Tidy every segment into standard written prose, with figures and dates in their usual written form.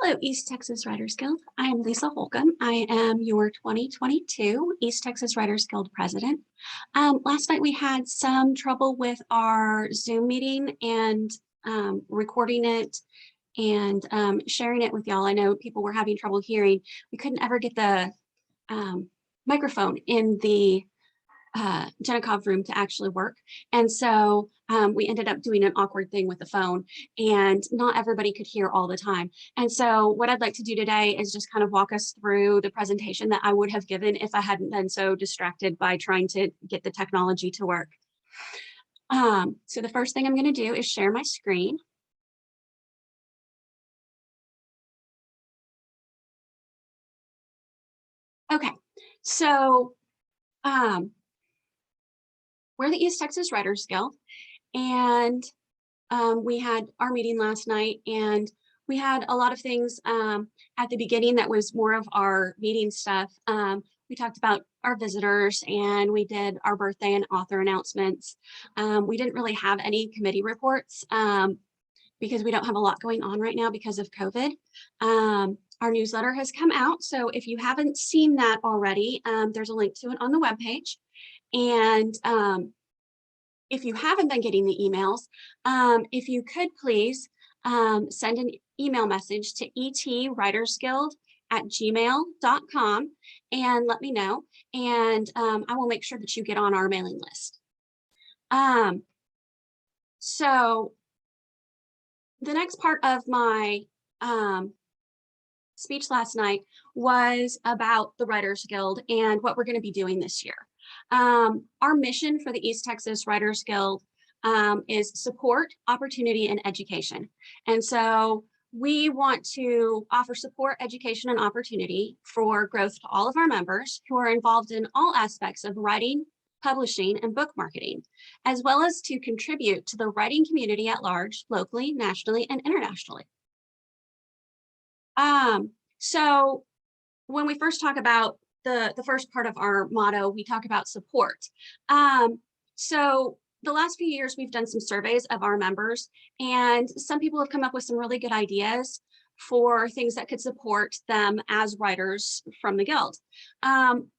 Hello, East Texas Writers Guild. I am Lisa Holcomb. I am your 2022 East Texas Writers Guild president. Last night we had some trouble with our Zoom meeting and recording it and sharing it with y'all. I know people were having trouble hearing. We couldn't ever get the microphone in the Jennikov room to actually work. And so we ended up doing an awkward thing with the phone, and not everybody could hear all the time. And so what I'd like to do today is just kind of walk us through the presentation that I would have given if I hadn't been so distracted by trying to get the technology to work. So the first thing I'm going to do is share my screen. Okay, so we're the East Texas Writers Guild, and we had our meeting last night, and we had a lot of things at the beginning that was more of our meeting stuff. We talked about our visitors, and we did our birthday and author announcements. We didn't really have any committee reports because we don't have a lot going on right now because of COVID. Our newsletter has come out, so if you haven't seen that already, there's a link to it on the webpage. And if you haven't been getting the emails, if you could please send an email message to etwritersguild@gmail.com and let me know, and I will make sure that you get on our mailing list. So the next part of my speech last night was about the Writers Guild and what we're going to be doing this year. Our mission for the East Texas Writers Guild is support, opportunity, and education. And so we want to offer support, education, and opportunity for growth to all of our members who are involved in all aspects of writing, publishing, and book marketing, as well as to contribute to the writing community at large, locally, nationally, and internationally. So when we first talk about the first part of our motto, we talk about support. So the last few years, we've done some surveys of our members, and some people have come up with some really good ideas for things that could support them as writers from the Guild.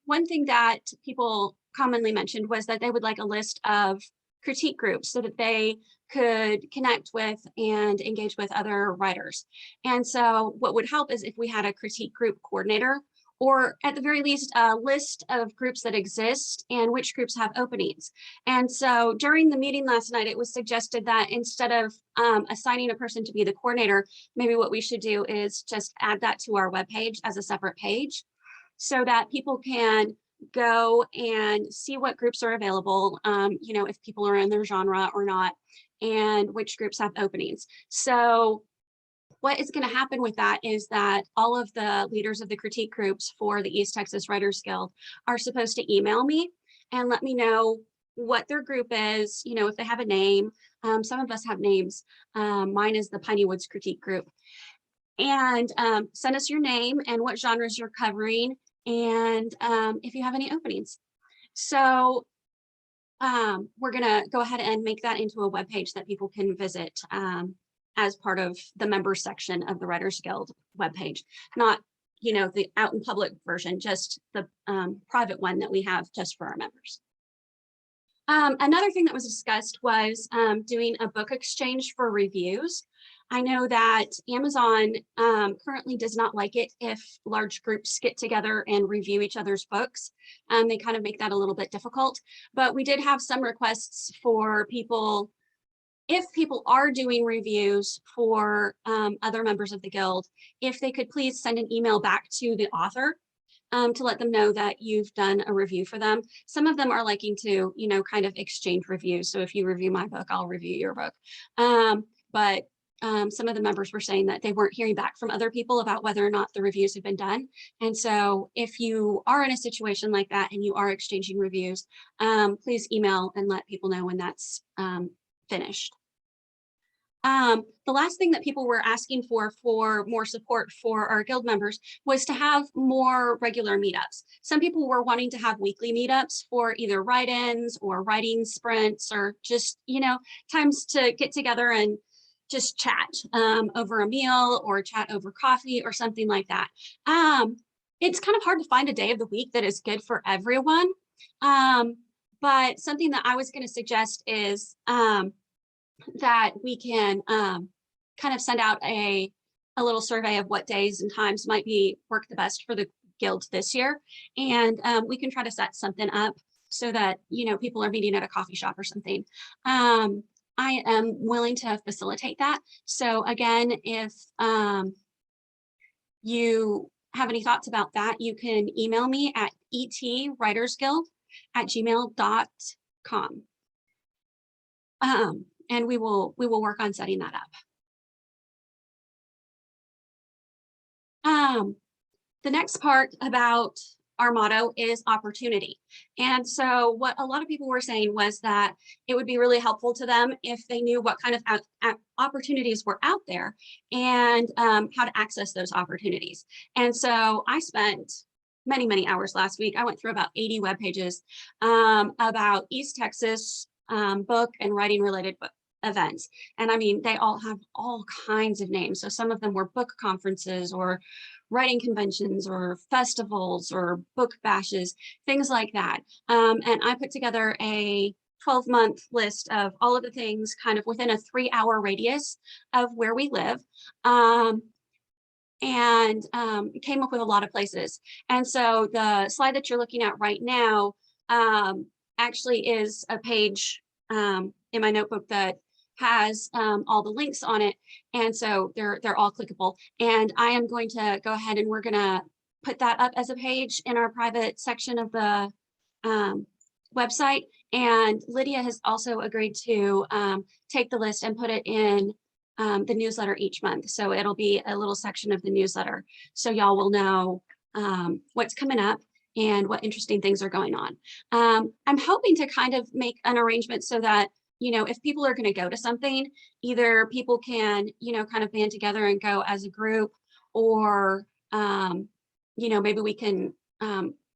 One thing that people commonly mentioned was that they would like a list of critique groups so that they could connect with and engage with other writers. And so what would help is if we had a critique group coordinator, or at the very least, a list of groups that exist and which groups have openings. And so during the meeting last night, it was suggested that instead of assigning a person to be the coordinator, maybe what we should do is just add that to our webpage as a separate page so that people can go and see what groups are available, you know, if people are in their genre or not, and which groups have openings. So what is going to happen with that is that all of the leaders of the critique groups for the East Texas Writers Guild are supposed to email me and let me know what their group is, you know, if they have a name. Some of us have names. Mine is the Piney Woods Critique Group. And send us your name and what genres you're covering, and if you have any openings. So we're going to go ahead and make that into a web page that people can visit as part of the members section of the Writers Guild webpage, not, you know, the out in public version, just the private one that we have just for our members. Another thing that was discussed was doing a book exchange for reviews. I know that Amazon currently does not like it if large groups get together and review each other's books. They kind of make that a little bit difficult, but we did have some requests for people, if people are doing reviews for other members of the Guild, if they could please send an email back to the author to let them know that you've done a review for them. Some of them are liking to, you know, kind of exchange reviews. So if you review my book, I'll review your book. But some of the members were saying that they weren't hearing back from other people about whether or not the reviews have been done. And so if you are in a situation like that and you are exchanging reviews, please email and let people know when that's finished. The last thing that people were asking for more support for our Guild members was to have more regular meetups. Some people were wanting to have weekly meetups for either write-ins or writing sprints, or just, you know, times to get together and just chat over a meal or chat over coffee or something like that. It's kind of hard to find a day of the week that is good for everyone. But something that I was going to suggest is that we can kind of send out a little survey of what days and times might be work the best for the guild this year. And we can try to set something up so that, you know, people are meeting at a coffee shop or something. I am willing to facilitate that. So again, if you have any thoughts about that, you can email me at etwritersguild@gmail.com. And we will work on setting that up. The next part about our motto is opportunity. And so what a lot of people were saying was that it would be really helpful to them if they knew what kind of opportunities were out there and how to access those opportunities. And so I spent many, many hours last week. I went through about 80 web pages about East Texas book and writing related events. And I mean, they all have all kinds of names. So some of them were book conferences or writing conventions or festivals or book bashes, things like that. And I put together a 12-month list of all of the things kind of within a 3-hour radius of where we live. And came up with a lot of places. And so the slide that you're looking at right now actually is a page in my notebook that has all the links on it. And so they're all clickable. And I am going to go ahead and we're going to put that up as a page in our private section of the website. And Lydia has also agreed to take the list and put it in the newsletter each month. So it'll be a little section of the newsletter. So y'all will know what's coming up and what interesting things are going on. I'm hoping to kind of make an arrangement so that, you know, if people are going to go to something, either people can, you know, kind of band together and go as a group, or, you know, maybe we can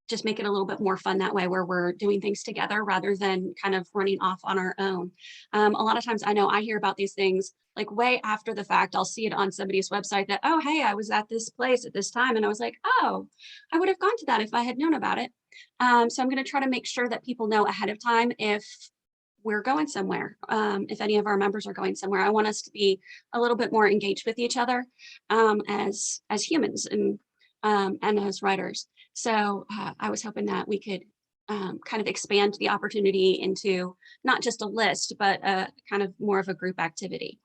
just make it a little bit more fun that way, where we're doing things together rather than kind of running off on our own. A lot of times I know I hear about these things like way after the fact. I'll see it on somebody's website that, oh, hey, I was at this place at this time. And I was like, oh, I would have gone to that if I had known about it. So I'm going to try to make sure that people know ahead of time if we're going somewhere, if any of our members are going somewhere. I want us to be a little bit more engaged with each other as humans and as writers. So I was hoping that we could kind of expand the opportunity into not just a list, but kind of more of a group activity.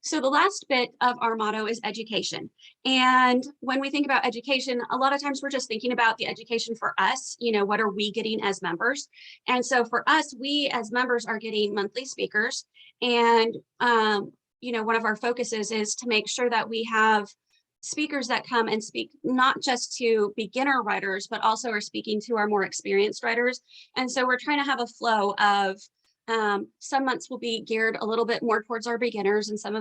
So the last bit of our motto is education. And when we think about education, a lot of times we're just thinking about the education for us, you know, what are we getting as members? And so for us, we as members are getting monthly speakers. And, you know, one of our focuses is to make sure that we have speakers that come and speak not just to beginner writers, but also are speaking to our more experienced writers. And so we're trying to have a flow of some months will be geared a little bit more towards our beginners, and some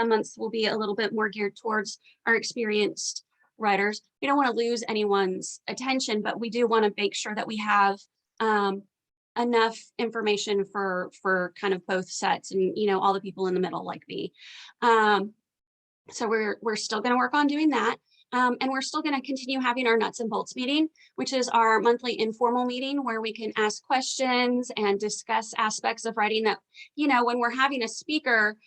months will be a little bit more geared towards our experienced writers. We don't want to lose anyone's attention, but we do want to make sure that we have enough information for kind of both sets and, you know, all the people in the middle like me. So we're still going to work on doing that. And we're still going to continue having our nuts and bolts meeting, which is our monthly informal meeting where we can ask questions and discuss aspects of writing that, you know, when we're having a speaker,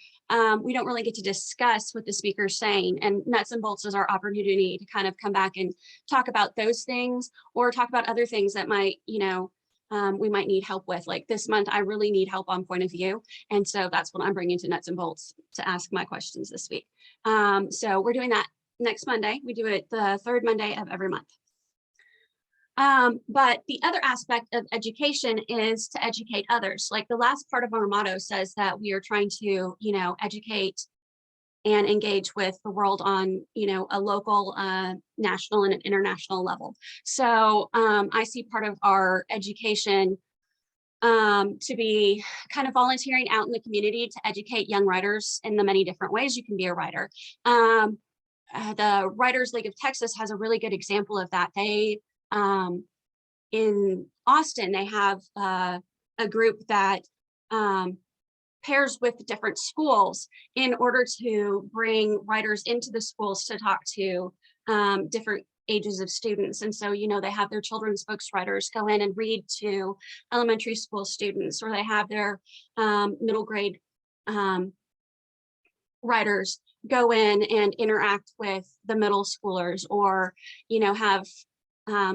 we don't really get to discuss what the speaker's saying. And nuts and bolts is our opportunity to kind of come back and talk about those things, or talk about other things that might, you know, we might need help with. Like this month, I really need help on point of view. And so that's what I'm bringing to nuts and bolts to ask my questions this week. So we're doing that next Monday. We do it the third Monday of every month. But the other aspect of education is to educate others. Like the last part of our motto says that we are trying to, you know, educate and engage with the world on, you know, a local, national, and an international level. So I see part of our education to be kind of volunteering out in the community to educate young writers in the many different ways you can be a writer. The Writers League of Texas has a really good example of that. They, in Austin, they have a group that pairs with different schools in order to bring writers into the schools to talk to different ages of students. And so, they have their children's books writers go in and read to elementary school students, or they have their middle grade writers go in and interact with the middle schoolers, or, have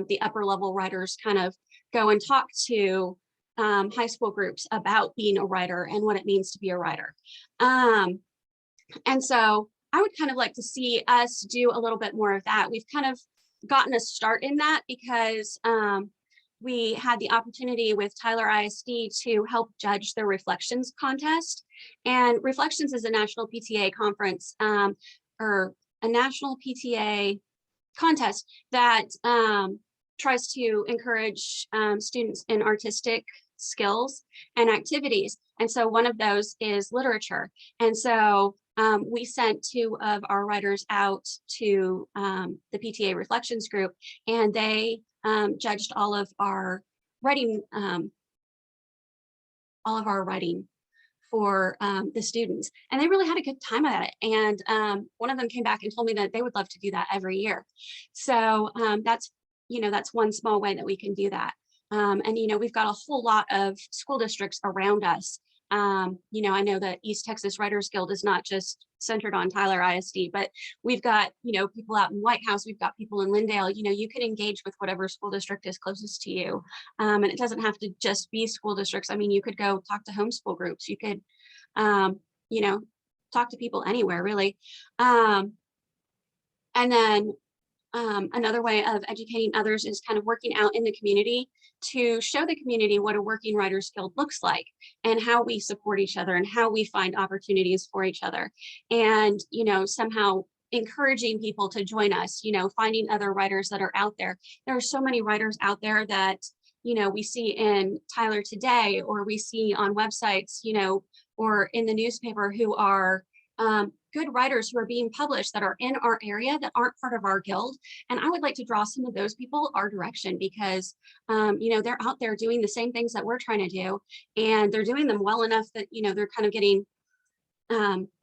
the upper level writers kind of go and talk to high school groups about being a writer and what it means to be a writer. And so I would kind of like to see us do a little bit more of that. We've kind of gotten a start in that because we had the opportunity with Tyler ISD to help judge the Reflections contest. And Reflections is a national PTA conference, or a national PTA contest that tries to encourage students in artistic skills and activities. And so one of those is literature. And so we sent 2 of our writers out to the PTA Reflections group, and they judged all of our writing for the students, and they really had a good time at it. And one of them came back and told me that they would love to do that every year. So that's one small way that we can do that. And we've got a whole lot of school districts around us. I know that East Texas Writers Guild is not just centered on Tyler ISD, but we've got, people out in White House, we've got people in Lindale. You can engage with whatever school district is closest to you. And it doesn't have to just be school districts. I mean, you could go talk to homeschool groups. You could, talk to people anywhere, really. And then another way of educating others is kind of working out in the community to show the community what a working writers guild looks like, and how we support each other, and how we find opportunities for each other, and somehow encouraging people to join us, finding other writers that are out there. There are so many writers out there that we see in Tyler Today, or we see on websites, or in the newspaper, who are good writers who are being published that are in our area that aren't part of our guild. And I would like to draw some of those people our direction, because they're out there doing the same things that we're trying to do, and they're doing them well enough that they're kind of getting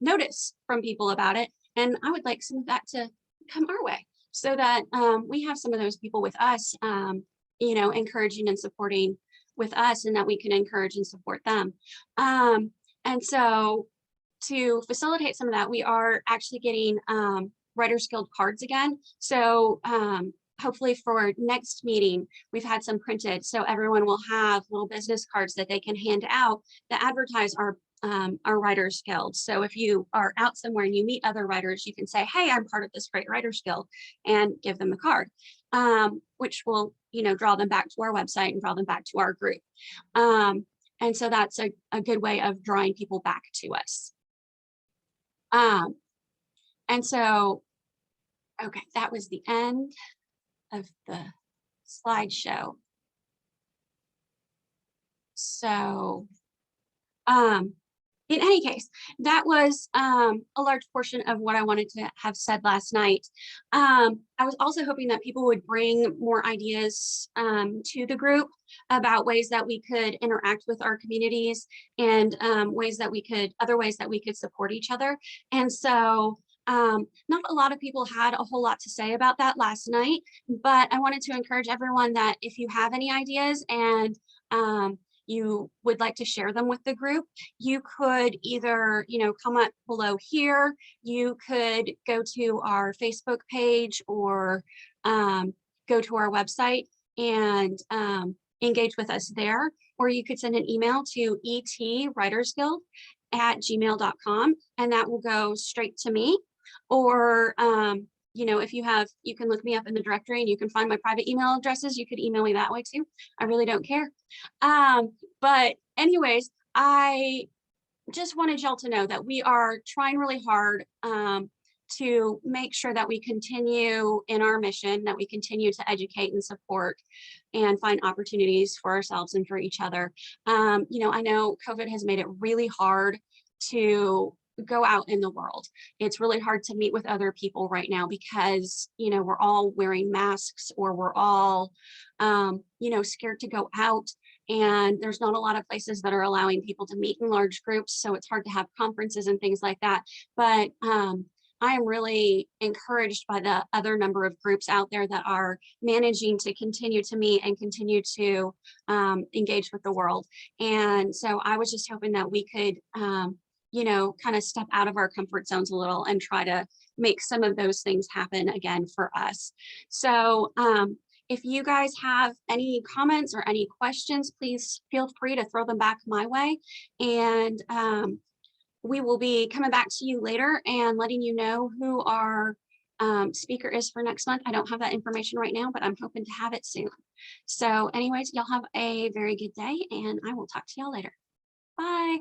notice from people about it. And I would like some of that to come our way, so that we have some of those people with us, encouraging and supporting with us, and that we can encourage and support them. And so to facilitate some of that, we are actually getting Writers Guild cards again. So hopefully for next meeting, we've had some printed, so everyone will have little business cards that they can hand out that advertise our Writers Guild. So if you are out somewhere and you meet other writers, you can say, hey, I'm part of this great Writers Guild, and give them the card, which will draw them back to our website and draw them back to our group. And so that's a good way of drawing people back to us. And so, okay, that was the end of the slideshow. So, in any case, that was a large portion of what I wanted to have said last night. I was also hoping that people would bring more ideas to the group about ways that we could interact with our communities, and other ways that we could support each other. And so not a lot of people had a whole lot to say about that last night, but I wanted to encourage everyone that if you have any ideas and you would like to share them with the group, you could either, comment below here. You could go to our Facebook page, or go to our website and engage with us there. Or you could send an email to etwritersguild@gmail.com, and that will go straight to me. Or if you can look me up in the directory and you can find my private email addresses. You could email me that way too. I really don't care. But anyways, I just wanted y'all to know that we are trying really hard to make sure that we continue in our mission, that we continue to educate and support and find opportunities for ourselves and for each other. I know COVID has made it really hard to go out in the world. It's really hard to meet with other people right now because, we're all wearing masks, or we're all, scared to go out. and there's not a lot of places that are allowing people to meet in large groups, so it's hard to have conferences and things like that. But I am really encouraged by the other number of groups out there that are managing to continue to meet and continue to engage with the world. And so I was just hoping that we could, you know, kind of step out of our comfort zones a little and try to make some of those things happen again for us. So if you guys have any comments or any questions, please feel free to throw them back my way. And we will be coming back to you later and letting you know who our speaker is for next month. I don't have that information right now, but I'm hoping to have it soon. So anyways, y'all have a very good day, and I will talk to y'all later. Bye.